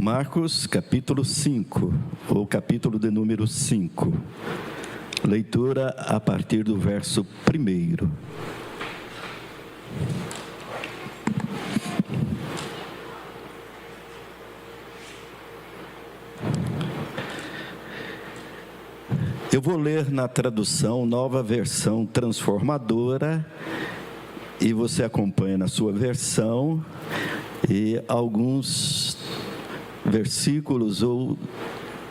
Marcos capítulo 5, ou capítulo de número 5. Leitura a partir do verso 1. Eu vou ler na tradução Nova Versão Transformadora, e você acompanha na sua versão, e alguns versículos ou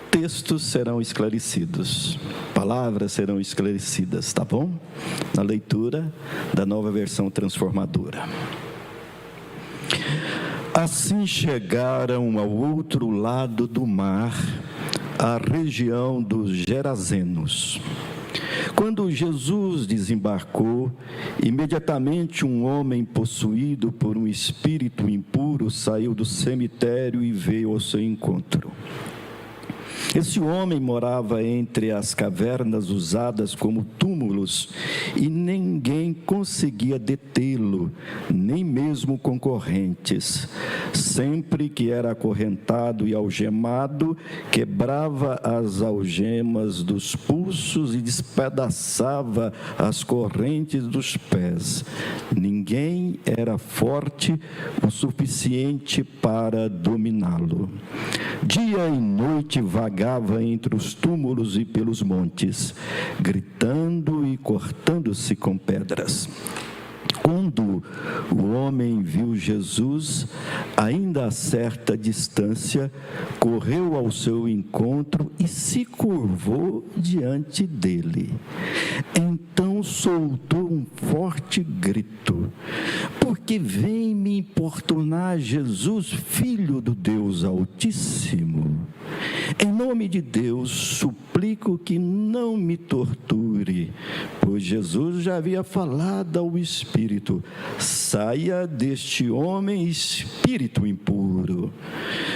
textos serão esclarecidos, palavras serão esclarecidas, tá bom? Na leitura da Nova Versão Transformadora. Assim chegaram ao outro lado do mar, a região dos Gerazenos. Quando Jesus desembarcou, imediatamente um homem possuído por um espírito impuro saiu do cemitério e veio ao seu encontro. Esse homem morava entre as cavernas usadas como túmulos e ninguém conseguia detê-lo, nem mesmo concorrentes. Sempre que era acorrentado e algemado, quebrava as algemas dos pulsos e despedaçava as correntes dos pés. Ninguém era forte o suficiente para dominá-lo. Dia e noite vagava entre os túmulos e pelos montes, gritando e cortando-se com pedras. Quando o homem viu Jesus, ainda a certa distância, correu ao seu encontro e se curvou diante dele. Então soltou um forte grito: "Por que vem me importunar, Jesus, Filho do Deus Altíssimo? Em nome de Deus, suplico que não me torture." Pois Jesus já havia falado ao espírito: "Saia deste homem, espírito impuro."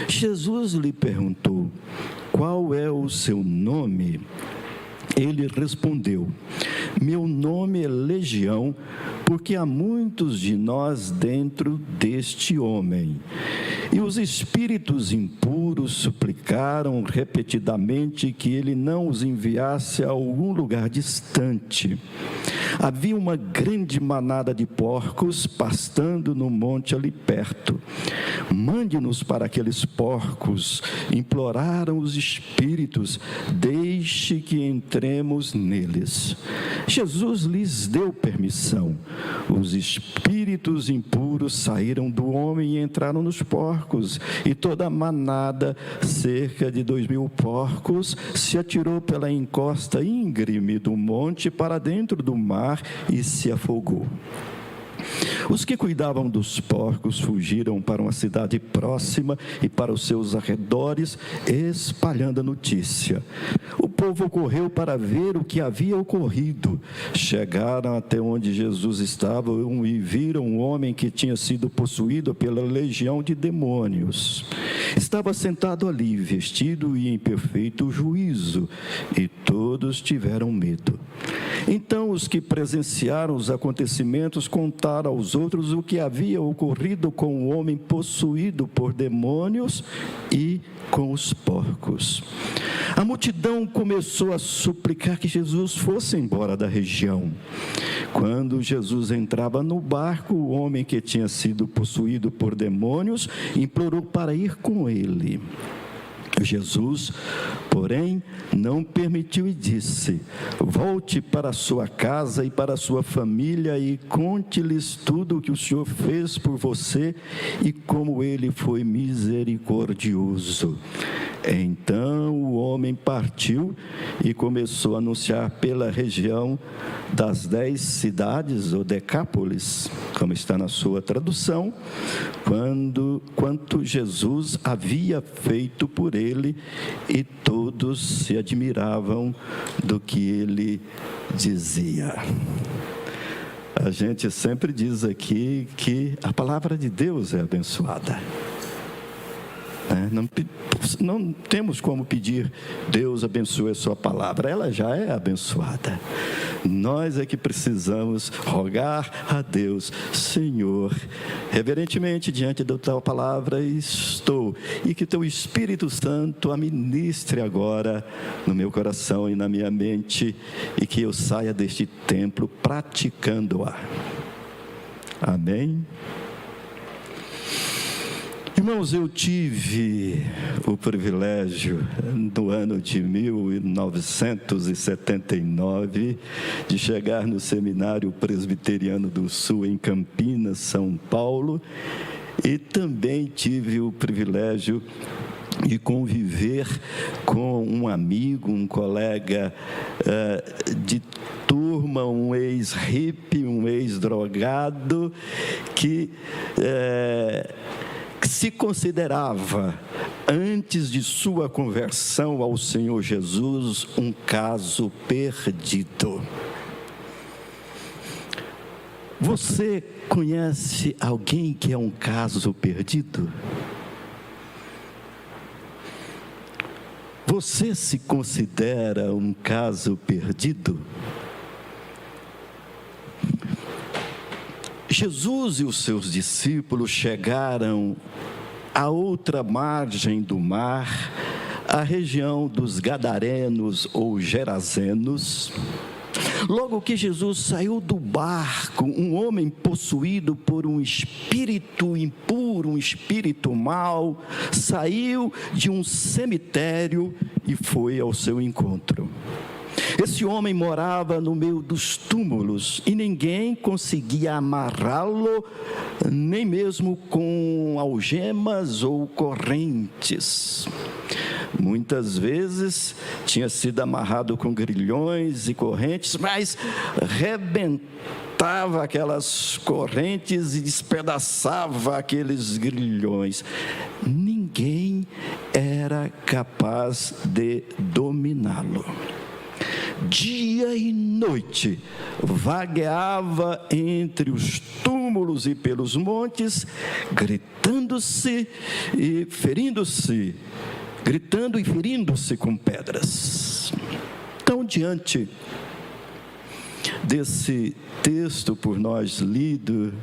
Jesus lhe perguntou: "Qual é o seu nome?" Ele respondeu: "Meu nome é Legião, porque há muitos de nós dentro deste homem." E os espíritos impuros suplicaram repetidamente que ele não os enviasse a algum lugar distante. Havia uma grande manada de porcos pastando no monte ali perto. "Mande-nos para aqueles porcos", imploraram os espíritos, "deixe que entremos neles." Jesus lhes deu permissão. Os espíritos impuros saíram do homem e entraram nos porcos, e toda a manada, cerca de 2.000 porcos, se atirou pela encosta íngreme do monte para dentro do mar e se afogou. Os que cuidavam dos porcos fugiram para uma cidade próxima e para os seus arredores, espalhando a notícia. O povo correu para ver o que havia ocorrido. Chegaram até onde Jesus estava e viram um homem que tinha sido possuído pela legião de demônios. Estava sentado ali, vestido e em perfeito juízo, e todos tiveram medo. Então os que presenciaram os acontecimentos contaram aos outros o que havia ocorrido com o homem possuído por demônios e com os porcos. A multidão começou a suplicar que Jesus fosse embora da região. Quando Jesus entrava no barco, o homem que tinha sido possuído por demônios implorou para ir com ele. Jesus, porém, não permitiu e disse: "Volte para a sua casa e para a sua família e conte-lhes tudo o que o Senhor fez por você e como ele foi misericordioso." Então o homem partiu e começou a anunciar pela região das 10 cidades, ou Decápolis, como está na sua tradução, quanto Jesus havia feito por ele, e todos se admiravam do que ele dizia. A gente sempre diz aqui que a palavra de Deus é abençoada. Não temos como pedir, Deus abençoe a sua palavra, ela já é abençoada. Nós é que precisamos rogar a Deus: Senhor, reverentemente diante da tua palavra estou, e que teu Espírito Santo a ministre agora no meu coração e na minha mente, e que eu saia deste templo praticando-a. Amém? Irmãos, eu tive o privilégio, no ano de 1979, de chegar no Seminário Presbiteriano do Sul, em Campinas, São Paulo, e também tive o privilégio de conviver com um amigo, um colega de turma, um ex-hippie, um ex-drogado, que se considerava, antes de sua conversão ao Senhor Jesus, um caso perdido. Você conhece alguém que é um caso perdido? Você se considera um caso perdido? Jesus e os seus discípulos chegaram à outra margem do mar, à região dos Gadarenos ou Gerazenos. Logo que Jesus saiu do barco, um homem possuído por um espírito impuro, um espírito mau, saiu de um cemitério e foi ao seu encontro. Esse homem morava no meio dos túmulos e ninguém conseguia amarrá-lo, nem mesmo com algemas ou correntes. Muitas vezes tinha sido amarrado com grilhões e correntes, mas rebentava aquelas correntes e despedaçava aqueles grilhões. Ninguém era capaz de dominá-lo. Dia e noite vagueava entre os túmulos e pelos montes, gritando e ferindo-se com pedras. Então, diante desse texto por nós lido,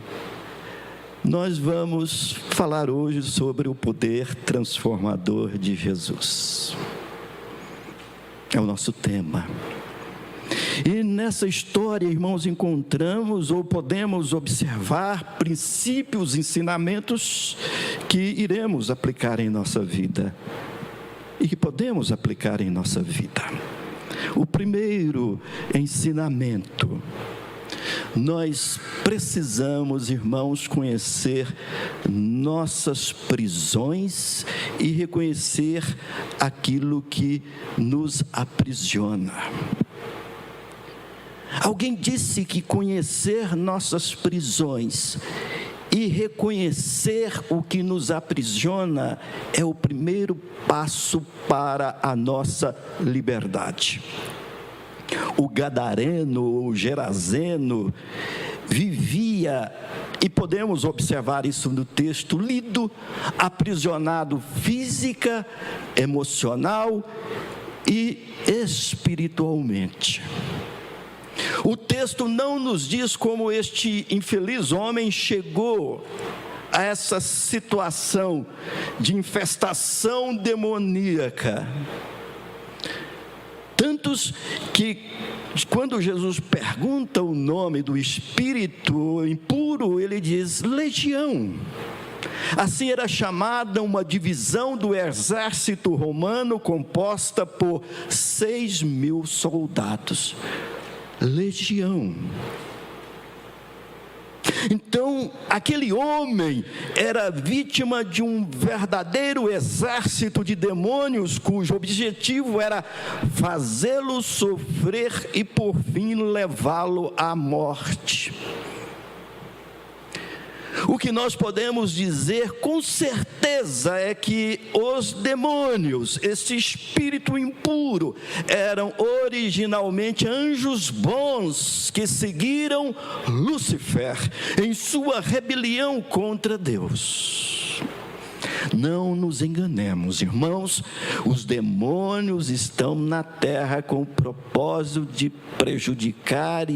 nós vamos falar hoje sobre o poder transformador de Jesus. É o nosso tema. E nessa história, irmãos, encontramos ou podemos observar princípios, ensinamentos que iremos aplicar em nossa vida e que podemos aplicar em nossa vida. O primeiro ensinamento: nós precisamos, irmãos, conhecer nossas prisões e reconhecer aquilo que nos aprisiona. Alguém disse que conhecer nossas prisões e reconhecer o que nos aprisiona é o primeiro passo para a nossa liberdade. O gadareno ou gerazeno vivia, e podemos observar isso no texto lido, aprisionado física, emocional e espiritualmente. O texto não nos diz como este infeliz homem chegou a essa situação de infestação demoníaca. Tantos que, quando Jesus pergunta o nome do espírito impuro, ele diz legião. Assim era chamada uma divisão do exército romano composta por 6.000 soldados. Legião. Então, aquele homem era vítima de um verdadeiro exército de demônios, cujo objetivo era fazê-lo sofrer e, por fim, levá-lo à morte. O que nós podemos dizer com certeza é que os demônios, esse espírito impuro, eram originalmente anjos bons que seguiram Lúcifer em sua rebelião contra Deus. Não nos enganemos, irmãos, os demônios estão na terra com o propósito de prejudicar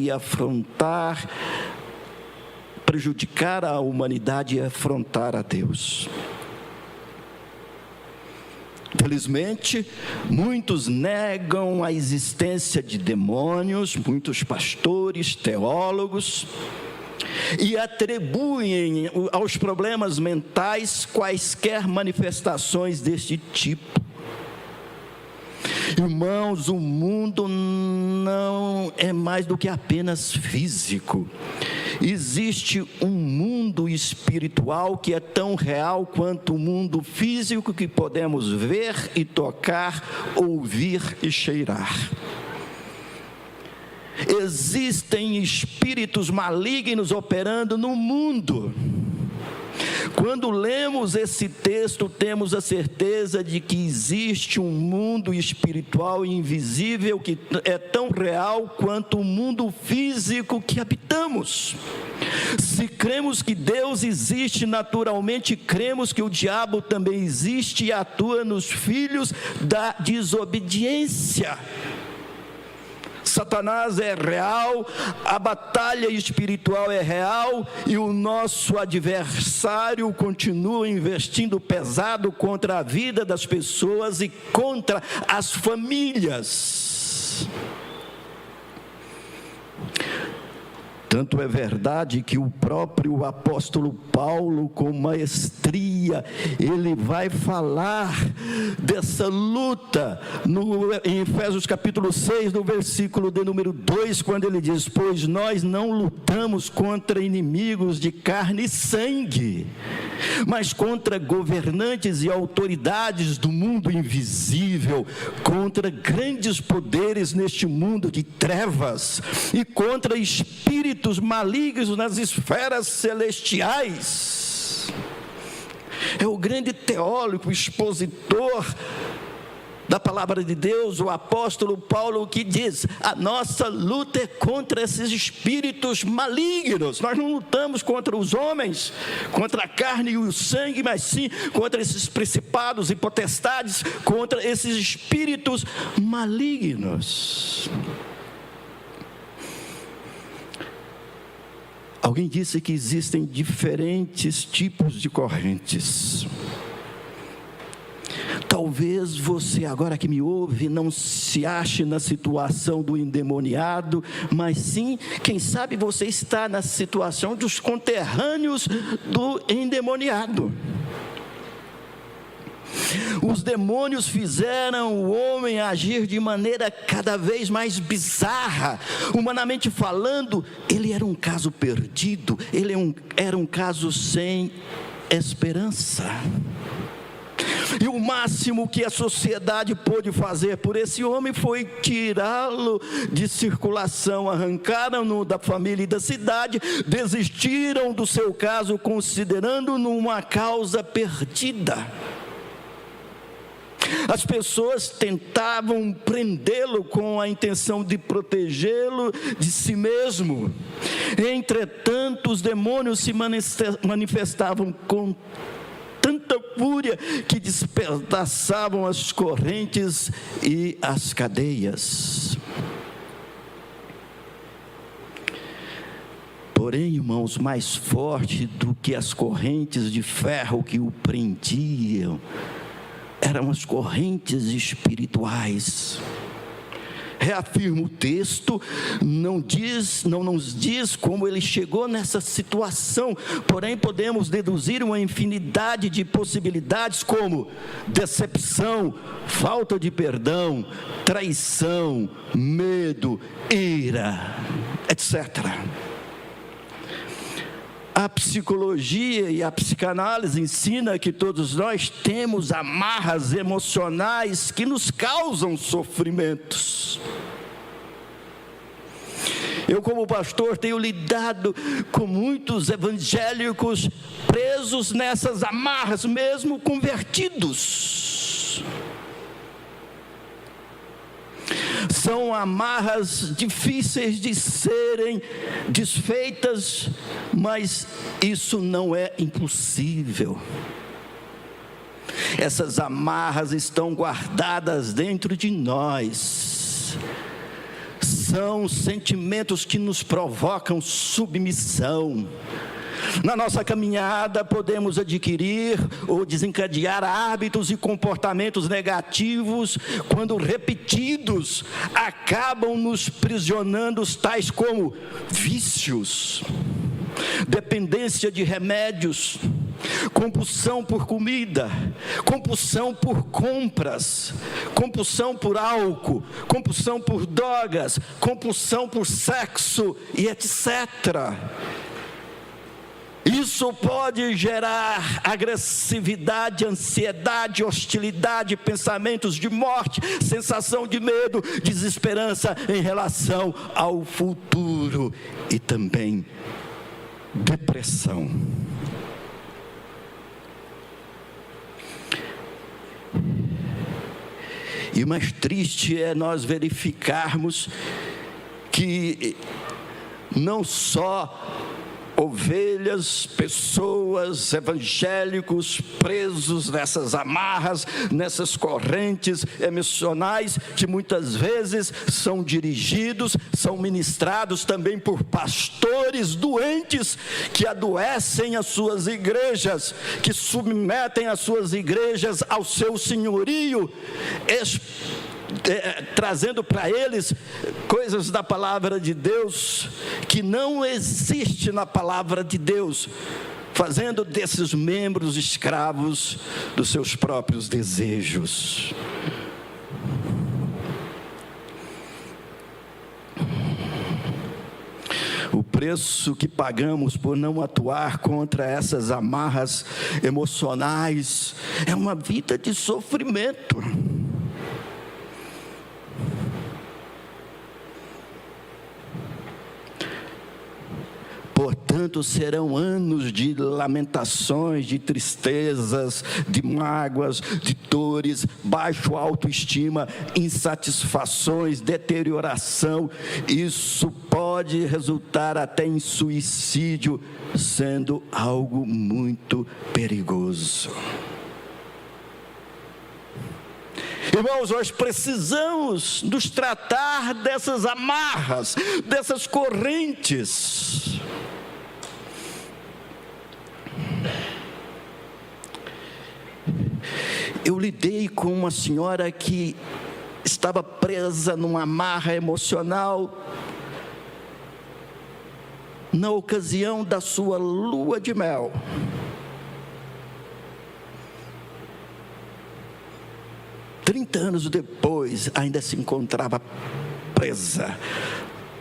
a humanidade e afrontar a Deus. Infelizmente, muitos negam a existência de demônios, muitos pastores, teólogos, e atribuem aos problemas mentais quaisquer manifestações deste tipo. Irmãos, o mundo não é mais do que apenas físico. Existe um mundo espiritual que é tão real quanto o mundo físico que podemos ver e tocar, ouvir e cheirar. Existem espíritos malignos operando no mundo. Quando lemos esse texto, temos a certeza de que existe um mundo espiritual invisível que é tão real quanto o mundo físico que habitamos. Se cremos que Deus existe naturalmente, cremos que o diabo também existe e atua nos filhos da desobediência. Satanás é real, a batalha espiritual é real e o nosso adversário continua investindo pesado contra a vida das pessoas e contra as famílias. Tanto é verdade que o próprio apóstolo Paulo, com maestria, ele vai falar dessa luta em Efésios capítulo 6, no versículo de número 2, quando ele diz: pois nós não lutamos contra inimigos de carne e sangue, mas contra governantes e autoridades do mundo invisível, contra grandes poderes neste mundo de trevas e contra espíritos malignos nas esferas celestiais. É o grande teólogo, expositor da palavra de Deus, o apóstolo Paulo, que diz: a nossa luta é contra esses espíritos malignos. Nós não lutamos contra os homens, contra a carne e o sangue, mas sim contra esses principados e potestades, contra esses espíritos malignos. Alguém disse que existem diferentes tipos de correntes. Talvez você, agora que me ouve, não se ache na situação do endemoniado, mas sim, quem sabe você está na situação dos conterrâneos do endemoniado. Os demônios fizeram o homem agir de maneira cada vez mais bizarra. Humanamente falando, ele era um caso perdido, era um caso sem esperança. E o máximo que a sociedade pôde fazer por esse homem foi tirá-lo de circulação, arrancaram-no da família e da cidade, desistiram do seu caso, considerando-no uma causa perdida. As pessoas tentavam prendê-lo com a intenção de protegê-lo de si mesmo. Entretanto, os demônios se manifestavam com tanta fúria que despedaçavam as correntes e as cadeias. Porém, irmãos, mais forte do que as correntes de ferro que o prendiam eram as correntes espirituais. Reafirma o texto, não nos diz como ele chegou nessa situação, porém podemos deduzir uma infinidade de possibilidades, como decepção, falta de perdão, traição, medo, ira, etc. A psicologia e a psicanálise ensina que todos nós temos amarras emocionais que nos causam sofrimentos. Eu, como pastor, tenho lidado com muitos evangélicos presos nessas amarras, mesmo convertidos. São amarras difíceis de serem desfeitas, mas isso não é impossível. Essas amarras estão guardadas dentro de nós. São sentimentos que nos provocam submissão. Na nossa caminhada, podemos adquirir ou desencadear hábitos e comportamentos negativos, quando repetidos, acabam nos prisionando, tais como vícios, dependência de remédios, compulsão por comida, compulsão por compras, compulsão por álcool, compulsão por drogas, compulsão por sexo e etc. Isso pode gerar agressividade, ansiedade, hostilidade, pensamentos de morte, sensação de medo, desesperança em relação ao futuro e também depressão. E o mais triste é nós verificarmos que não só ovelhas, pessoas, evangélicos presos nessas amarras, nessas correntes emocionais, que muitas vezes são dirigidos, são ministrados também por pastores doentes, que adoecem as suas igrejas, que submetem as suas igrejas ao seu senhorio, trazendo para eles coisas da palavra de Deus que não existe na palavra de Deus, fazendo desses membros escravos dos seus próprios desejos. O preço que pagamos por não atuar contra essas amarras emocionais é uma vida de sofrimento. Portanto, serão anos de lamentações, de tristezas, de mágoas, de dores, baixa autoestima, insatisfações, deterioração. Isso pode resultar até em suicídio, sendo algo muito perigoso. Irmãos, nós precisamos nos tratar dessas amarras, dessas correntes. Eu lidei com uma senhora que estava presa numa amarra emocional na ocasião da sua lua de mel. Anos depois, ainda se encontrava presa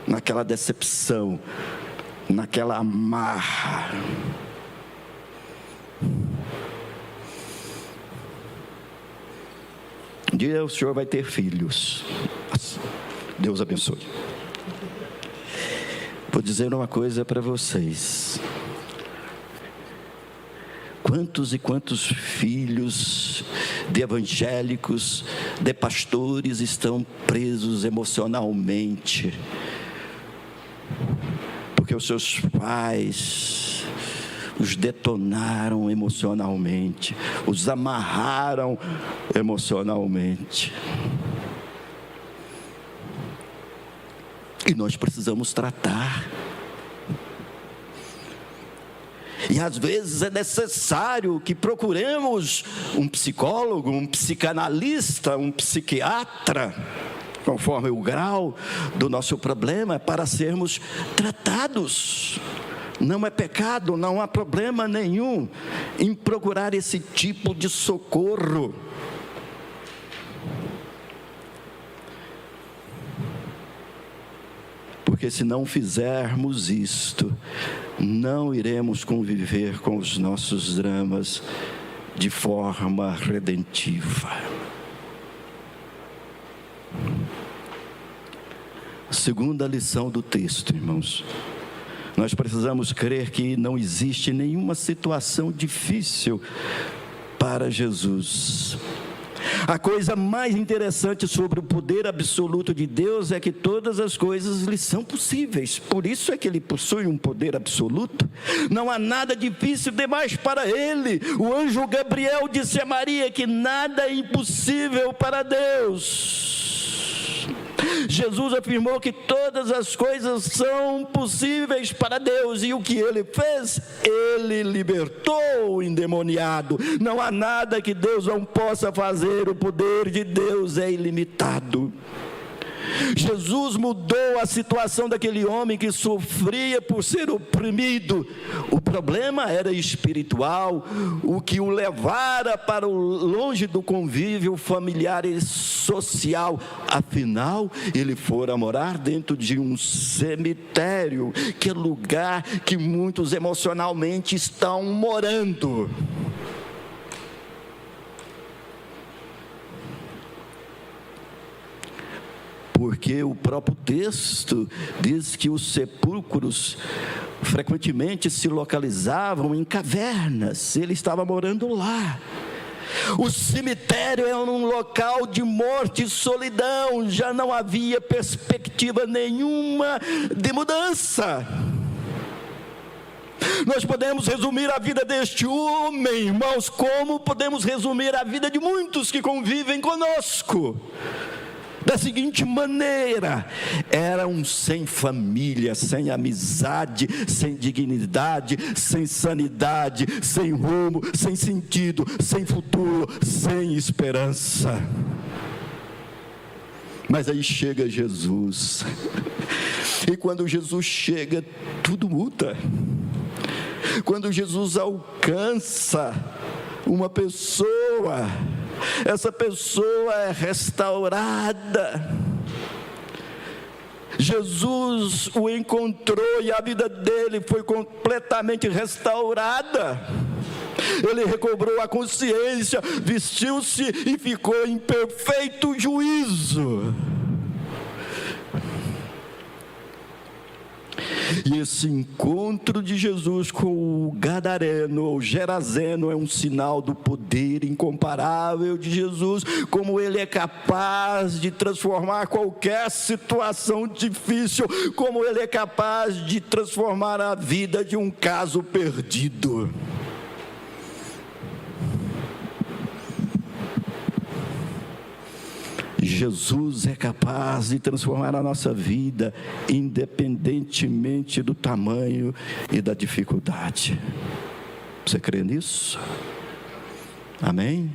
naquela decepção, naquela amarra. Um dia o senhor vai ter filhos. Deus abençoe. Vou dizer uma coisa para vocês. Quantos e quantos filhos de evangélicos, de pastores estão presos emocionalmente, porque os seus pais os detonaram emocionalmente, os amarraram emocionalmente. E nós precisamos tratar. E às vezes é necessário que procuremos um psicólogo, um psicanalista, um psiquiatra, conforme o grau do nosso problema, para sermos tratados. Não é pecado, não há problema nenhum em procurar esse tipo de socorro. Porque se não fizermos isto, não iremos conviver com os nossos dramas de forma redentiva. Segunda lição do texto, irmãos. Nós precisamos crer que não existe nenhuma situação difícil para Jesus. A coisa mais interessante sobre o poder absoluto de Deus é que todas as coisas lhe são possíveis. Por isso é que ele possui um poder absoluto. Não há nada difícil demais para ele. O anjo Gabriel disse a Maria que nada é impossível para Deus. Jesus afirmou que todas as coisas são possíveis para Deus, e o que ele fez? Ele libertou o endemoniado. Não há nada que Deus não possa fazer, o poder de Deus é ilimitado. Jesus mudou a situação daquele homem que sofria por ser oprimido. O problema era espiritual, o que o levara para longe do convívio familiar e social. Afinal, ele fora morar dentro de um cemitério, que é lugar que muitos emocionalmente estão morando. Porque o próprio texto diz que os sepulcros frequentemente se localizavam em cavernas. Ele estava morando lá. O cemitério é um local de morte e solidão. Já não havia perspectiva nenhuma de mudança. Nós podemos resumir a vida deste homem, irmãos, como podemos resumir a vida de muitos que convivem conosco. Da seguinte maneira: eram sem família, sem amizade, sem dignidade, sem sanidade, sem rumo, sem sentido, sem futuro, sem esperança. Mas aí chega Jesus, e quando Jesus chega, tudo muda. Quando Jesus alcança uma pessoa, essa pessoa é restaurada. Jesus o encontrou e a vida dele foi completamente restaurada. Ele recobrou a consciência, vestiu-se e ficou em perfeito juízo. E esse encontro de Jesus com o gadareno ou gerazeno é um sinal do poder incomparável de Jesus, como ele é capaz de transformar qualquer situação difícil, como ele é capaz de transformar a vida de um caso perdido. Jesus é capaz de transformar a nossa vida, independentemente do tamanho e da dificuldade. Você crê nisso? Amém?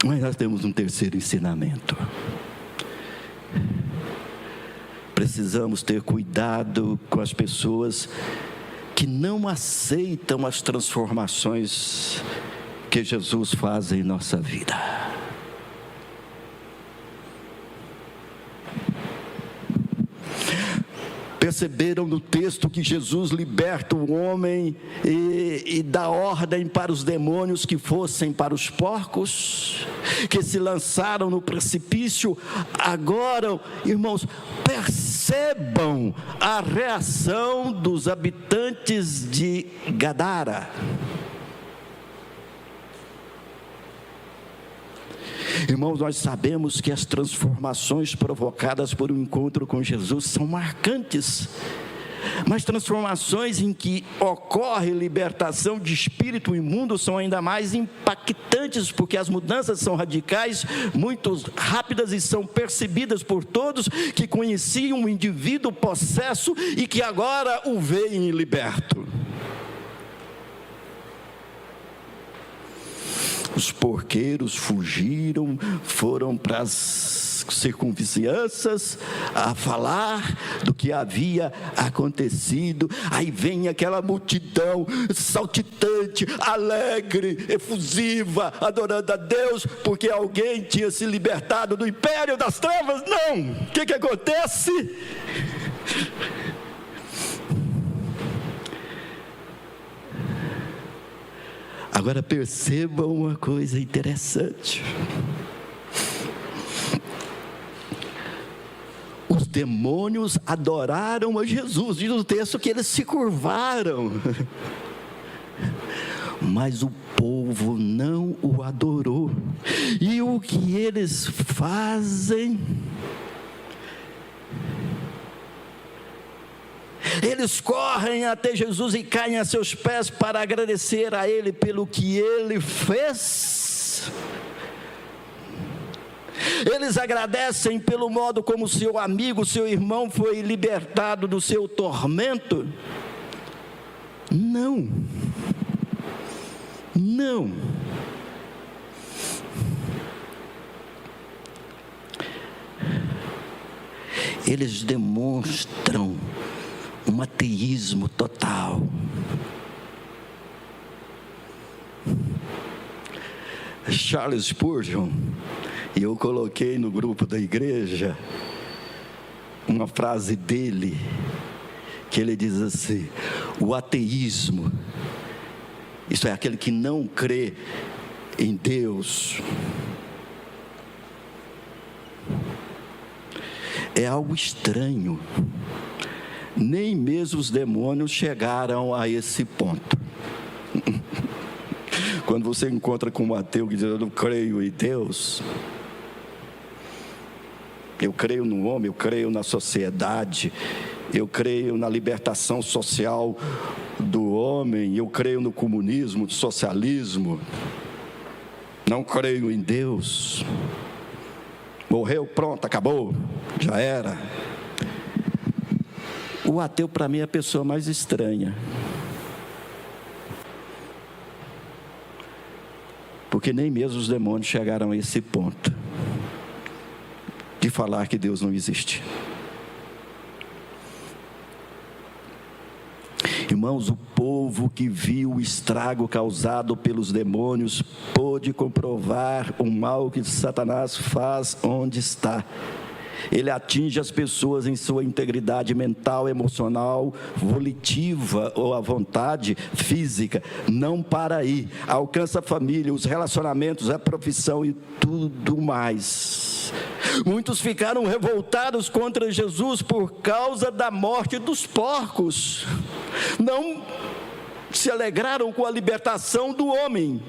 Mas nós temos um terceiro ensinamento. Precisamos ter cuidado com as pessoas que não aceitam as transformações que Jesus faz em nossa vida. Perceberam no texto que Jesus liberta o homem e dá ordem para os demônios que fossem para os porcos, que se lançaram no precipício. Agora, irmãos, percebam a reação dos habitantes de Gadara. Irmãos, nós sabemos que as transformações provocadas por um encontro com Jesus são marcantes, mas transformações em que ocorre libertação de espírito imundo são ainda mais impactantes, porque as mudanças são radicais, muito rápidas e são percebidas por todos que conheciam o indivíduo possesso e que agora o veem liberto. Os porqueiros fugiram, foram para as circunvizinhanças a falar do que havia acontecido. Aí vem aquela multidão saltitante, alegre, efusiva, adorando a Deus, porque alguém tinha se libertado do império das trevas. Não! O que acontece? Agora percebam uma coisa interessante. Os demônios adoraram a Jesus. Diz o texto que eles se curvaram. mas o povo não o adorou. E o que eles fazem? Eles correm até Jesus e caem a seus pés para agradecer a Ele pelo que Ele fez. Eles agradecem pelo modo como seu amigo, seu irmão foi libertado do seu tormento? Não. Não. Eles demonstram um ateísmo total. Charles Spurgeon, e eu coloquei no grupo da igreja uma frase dele, que ele diz assim: o ateísmo, isso é aquele que não crê em Deus, é algo estranho. Nem mesmo os demônios chegaram a esse ponto. Quando você encontra com um ateu que diz: eu não creio em Deus, eu creio no homem, eu creio na sociedade, eu creio na libertação social do homem, eu creio no comunismo, no socialismo, não creio em Deus. Morreu, pronto, acabou, já era. O ateu, para mim, é a pessoa mais estranha. Porque nem mesmo os demônios chegaram a esse ponto de falar que Deus não existe. Irmãos, o povo que viu o estrago causado pelos demônios pôde comprovar o mal que Satanás faz onde está. Ele atinge as pessoas em sua integridade mental, emocional, volitiva ou a vontade física. Não para aí. Alcança a família, os relacionamentos, a profissão e tudo mais. Muitos ficaram revoltados contra Jesus por causa da morte dos porcos. Não se alegraram com a libertação do homem.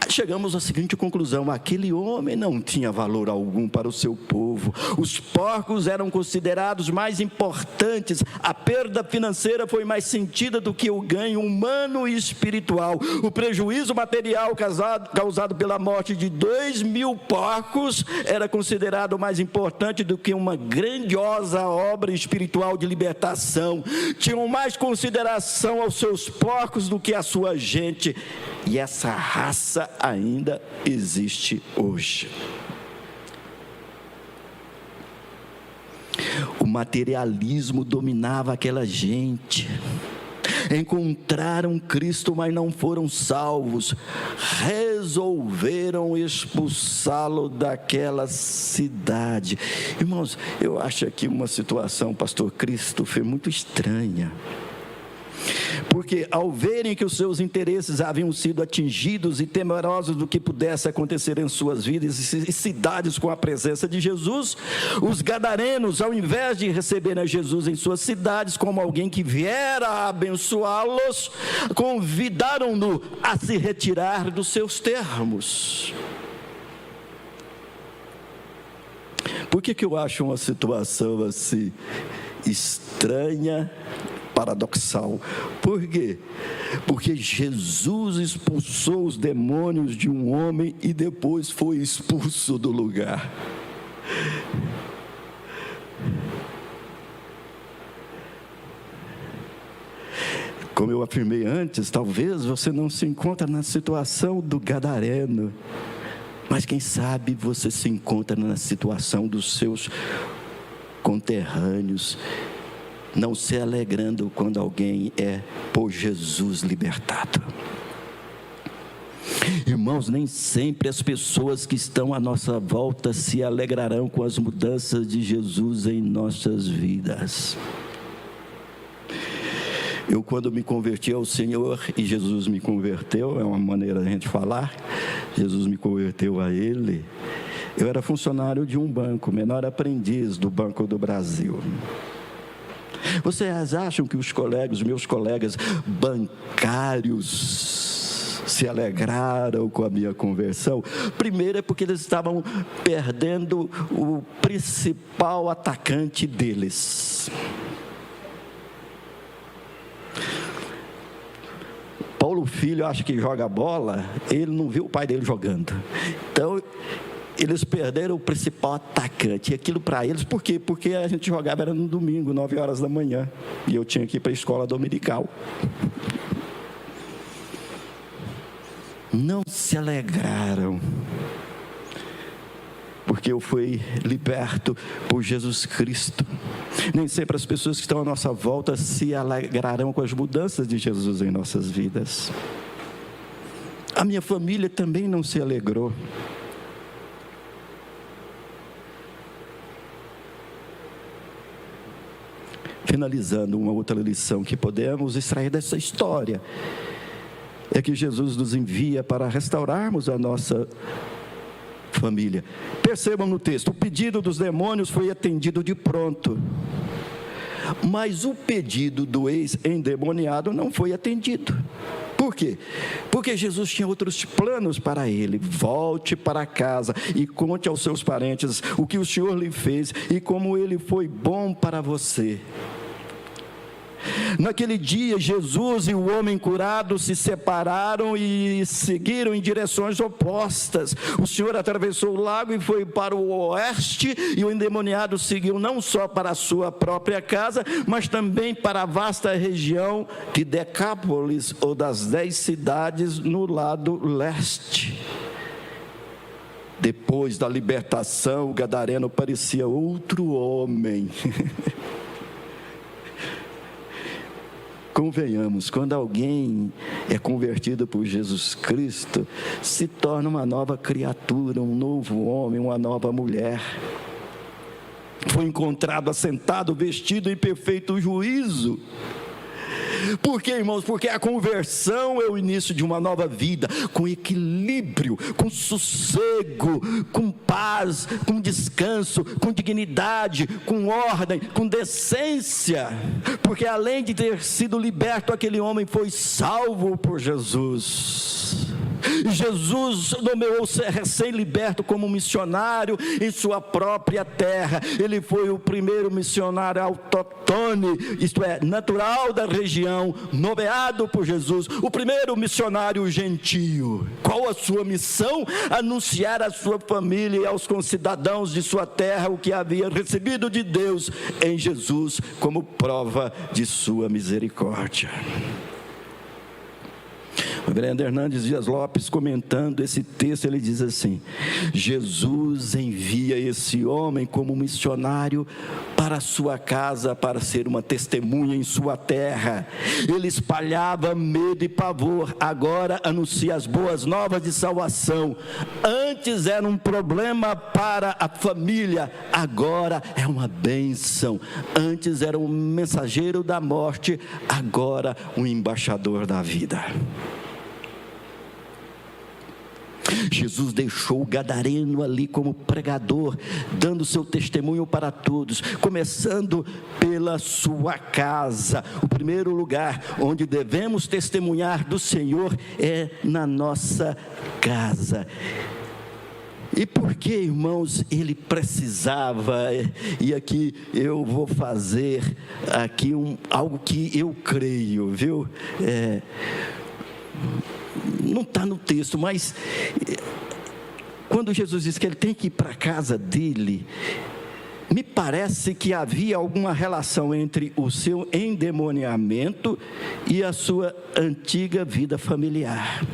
Chegamos à seguinte conclusão: aquele homem não tinha valor algum para o seu povo. Os porcos eram considerados mais importantes. A perda financeira foi mais sentida do que o ganho humano e espiritual. O prejuízo material causado pela morte de 2.000 porcos era considerado mais importante do que uma grandiosa obra espiritual de libertação. Tinham mais consideração aos seus porcos do que à sua gente. E essa raça ainda existe hoje. O materialismo dominava aquela gente. Encontraram Cristo, mas não foram salvos. Resolveram expulsá-lo daquela cidade. Irmãos, eu acho aqui uma situação, pastor Christopher, muito estranha. Porque ao verem que os seus interesses haviam sido atingidos e temerosos do que pudesse acontecer em suas vidas e cidades com a presença de Jesus, os gadarenos, ao invés de receberem a Jesus em suas cidades como alguém que viera abençoá-los, convidaram-no a se retirar dos seus termos. Por que eu acho uma situação assim estranha, paradoxal? Por quê? Porque Jesus expulsou os demônios de um homem e depois foi expulso do lugar. Como eu afirmei antes, talvez você não se encontre na situação do gadareno, mas quem sabe você se encontra na situação dos seus conterrâneos, não se alegrando quando alguém é por Jesus libertado. Irmãos, nem sempre as pessoas que estão à nossa volta se alegrarão com as mudanças de Jesus em nossas vidas. Eu, quando me converti ao Senhor, e Jesus me converteu, é uma maneira de a gente falar, Jesus me converteu a Ele. Eu era funcionário de um banco, menor aprendiz do Banco do Brasil. Vocês acham que os meus colegas bancários, se alegraram com a minha conversão? Primeiro é porque eles estavam perdendo o principal atacante deles. Paulo Filho acha que joga bola, ele não viu o pai dele jogando. Então, eles perderam o principal atacante. E aquilo para eles, por quê? Porque a gente jogava era no domingo, 9 horas da manhã. E eu tinha que ir para a escola dominical. Não se alegraram, porque eu fui liberto por Jesus Cristo. Nem sempre as pessoas que estão à nossa volta se alegrarão com as mudanças de Jesus em nossas vidas. A minha família também não se alegrou. Finalizando, uma outra lição que podemos extrair dessa história é que Jesus nos envia para restaurarmos a nossa família. Percebam no texto, o pedido dos demônios foi atendido de pronto, mas o pedido do ex-endemoniado não foi atendido. Por quê? Porque Jesus tinha outros planos para ele. Volte para casa e conte aos seus parentes o que o Senhor lhe fez e como ele foi bom para você. Naquele dia, Jesus e o homem curado se separaram e seguiram em direções opostas. O Senhor atravessou o lago e foi para o oeste, e o endemoniado seguiu não só para a sua própria casa, mas também para a vasta região de Decápolis, ou das 10 cidades no lado leste. Depois da libertação, o gadareno parecia outro homem. Convenhamos, quando alguém é convertido por Jesus Cristo, se torna uma nova criatura, um novo homem, uma nova mulher. Foi encontrado assentado, vestido em perfeito juízo. Por quê, irmãos? Porque a conversão é o início de uma nova vida, com equilíbrio, com sossego, com paz, com descanso, com dignidade, com ordem, com decência. Porque além de ter sido liberto, aquele homem foi salvo por Jesus. Jesus nomeou o recém-liberto como missionário em sua própria terra. Ele foi o primeiro missionário autóctone, isto é, natural da região, nomeado por Jesus, o primeiro missionário gentio. Qual a sua missão? Anunciar à sua família e aos concidadãos de sua terra o que havia recebido de Deus em Jesus, como prova de sua misericórdia. O reverendo Hernandes Dias Lopes, comentando esse texto, ele diz assim: Jesus envia esse homem como missionário para a sua casa, para ser uma testemunha em sua terra. Ele espalhava medo e pavor, agora anuncia as boas novas de salvação. Antes era um problema para a família, agora é uma bênção. Antes era um mensageiro da morte, agora um embaixador da vida. Jesus deixou o gadareno ali como pregador, dando seu testemunho para todos, começando pela sua casa. O primeiro lugar onde devemos testemunhar do Senhor é na nossa casa. E por que, irmãos, ele precisava? E aqui eu vou fazer aqui algo que eu creio, viu? Não está no texto, mas quando Jesus diz que ele tem que ir para a casa dele, me parece que havia alguma relação entre o seu endemoniamento e a sua antiga vida familiar.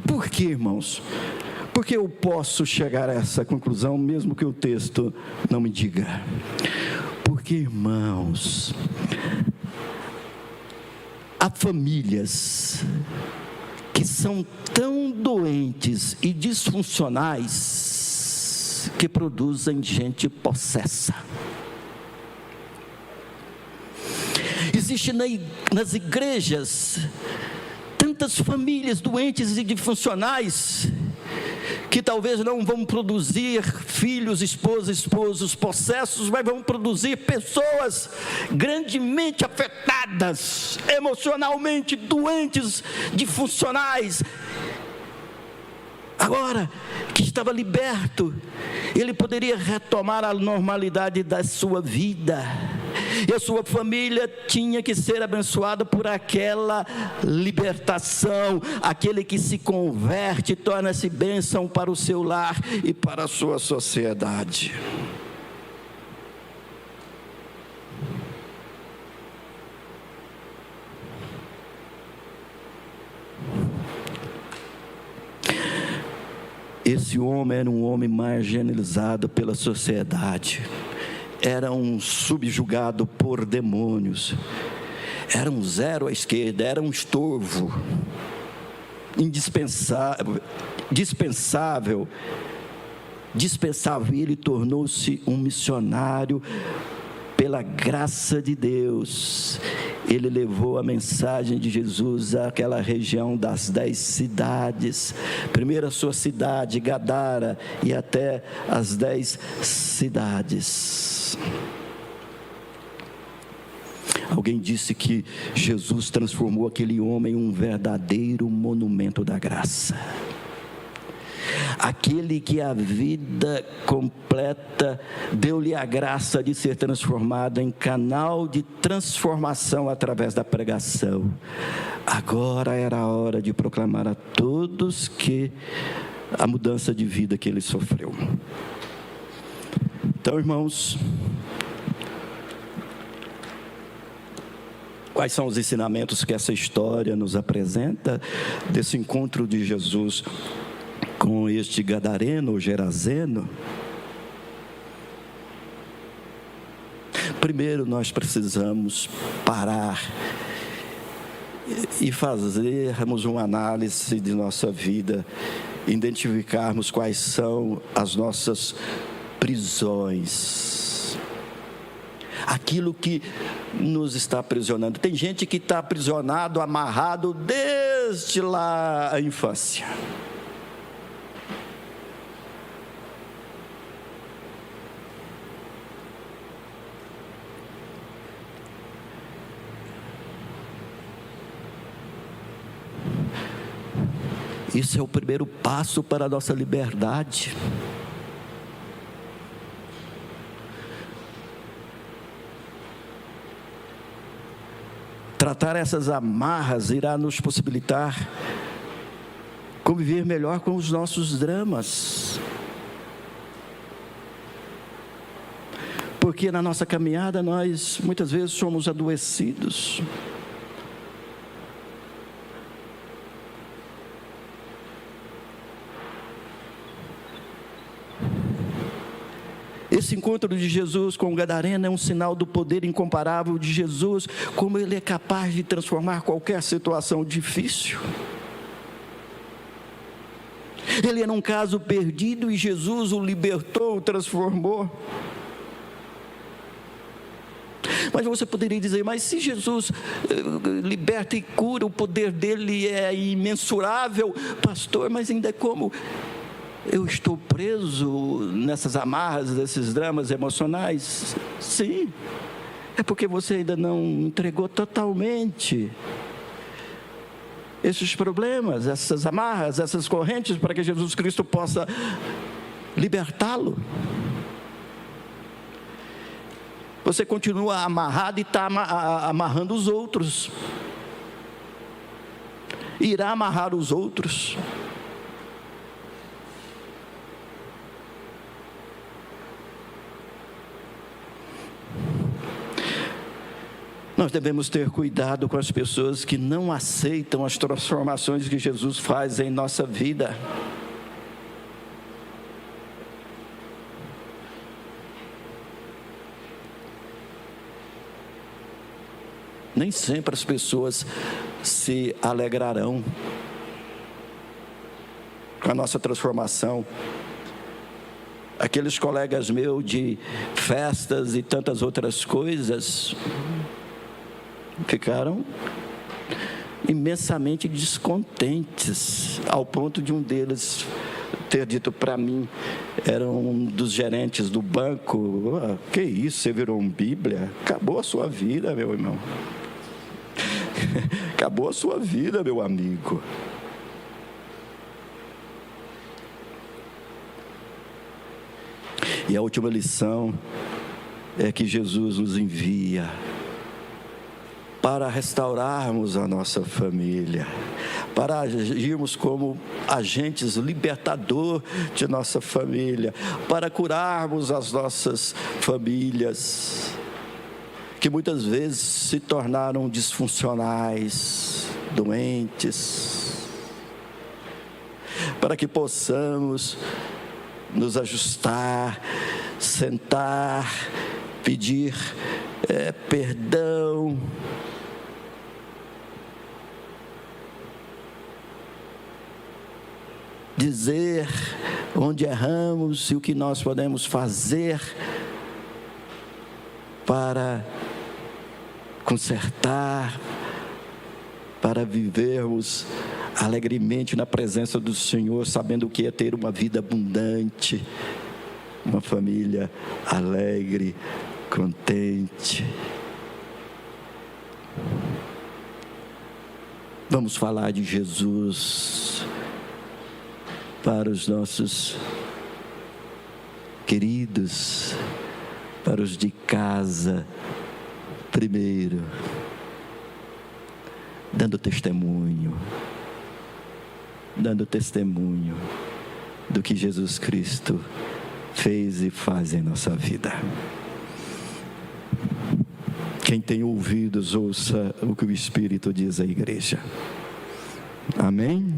Por quê, irmãos? Porque eu posso chegar a essa conclusão, mesmo que o texto não me diga. Porque, irmãos, há famílias que são tão doentes e disfuncionais que produzem gente possessa. Existe nas igrejas tantas famílias doentes e disfuncionais que talvez não vão produzir filhos, esposas, esposos possessos, mas vão produzir pessoas grandemente afetadas, emocionalmente doentes, disfuncionais. Agora que estava liberto, ele poderia retomar a normalidade da sua vida, e a sua família tinha que ser abençoada por aquela libertação. Aquele que se converte torna-se bênção para o seu lar e para a sua sociedade. Esse homem era um homem marginalizado pela sociedade, era um subjugado por demônios, era um zero à esquerda, era um estorvo, dispensável, e ele tornou-se um missionário. Pela graça de Deus, ele levou a mensagem de Jesus àquela região das 10 cidades. Primeiro a sua cidade, Gadara, e até as 10 cidades. Alguém disse que Jesus transformou aquele homem em um verdadeiro monumento da graça. Aquele que a vida completa deu-lhe a graça de ser transformado em canal de transformação através da pregação. Agora era a hora de proclamar a todos que a mudança de vida que ele sofreu. Então, irmãos, quais são os ensinamentos que essa história nos apresenta desse encontro de Jesus com este gadareno ou gerazeno? Primeiro, nós precisamos parar e fazermos uma análise de nossa vida, identificarmos quais são as nossas prisões, aquilo que nos está aprisionando. Tem gente que está aprisionado, amarrado desde lá a infância. Isso é o primeiro passo para a nossa liberdade. Tratar essas amarras irá nos possibilitar conviver melhor com os nossos dramas. Porque na nossa caminhada nós muitas vezes somos adoecidos. Esse encontro de Jesus com o gadareno é um sinal do poder incomparável de Jesus, como ele é capaz de transformar qualquer situação difícil. Ele era um caso perdido e Jesus o libertou, o transformou. Mas você poderia dizer, mas se Jesus liberta e cura, o poder dele é imensurável, pastor, mas ainda é como eu estou preso nessas amarras, desses dramas emocionais? Sim, é porque você ainda não entregou totalmente esses problemas, essas amarras, essas correntes, para que Jesus Cristo possa libertá-lo. Você continua amarrado e está amarrando os outros, irá amarrar os outros. Nós devemos ter cuidado com as pessoas que não aceitam as transformações que Jesus faz em nossa vida. Nem sempre as pessoas se alegrarão com a nossa transformação. Aqueles colegas meus de festas e tantas outras coisas ficaram imensamente descontentes, ao ponto de um deles ter dito para mim, era um dos gerentes do banco: que isso, você virou uma Bíblia? Acabou a sua vida, meu irmão. Acabou a sua vida, meu amigo. E a última lição é que Jesus nos envia para restaurarmos a nossa família, para agirmos como agentes libertador de nossa família, para curarmos as nossas famílias, que muitas vezes se tornaram disfuncionais, doentes, para que possamos nos ajustar, sentar, pedir perdão, dizer onde erramos e o que nós podemos fazer para consertar, para vivermos alegremente na presença do Senhor, sabendo o que é ter uma vida abundante, uma família alegre, contente. Vamos falar de Jesus para os nossos queridos, para os de casa, primeiro, dando testemunho do que Jesus Cristo fez e faz em nossa vida. Quem tem ouvidos, ouça o que o Espírito diz à igreja. Amém?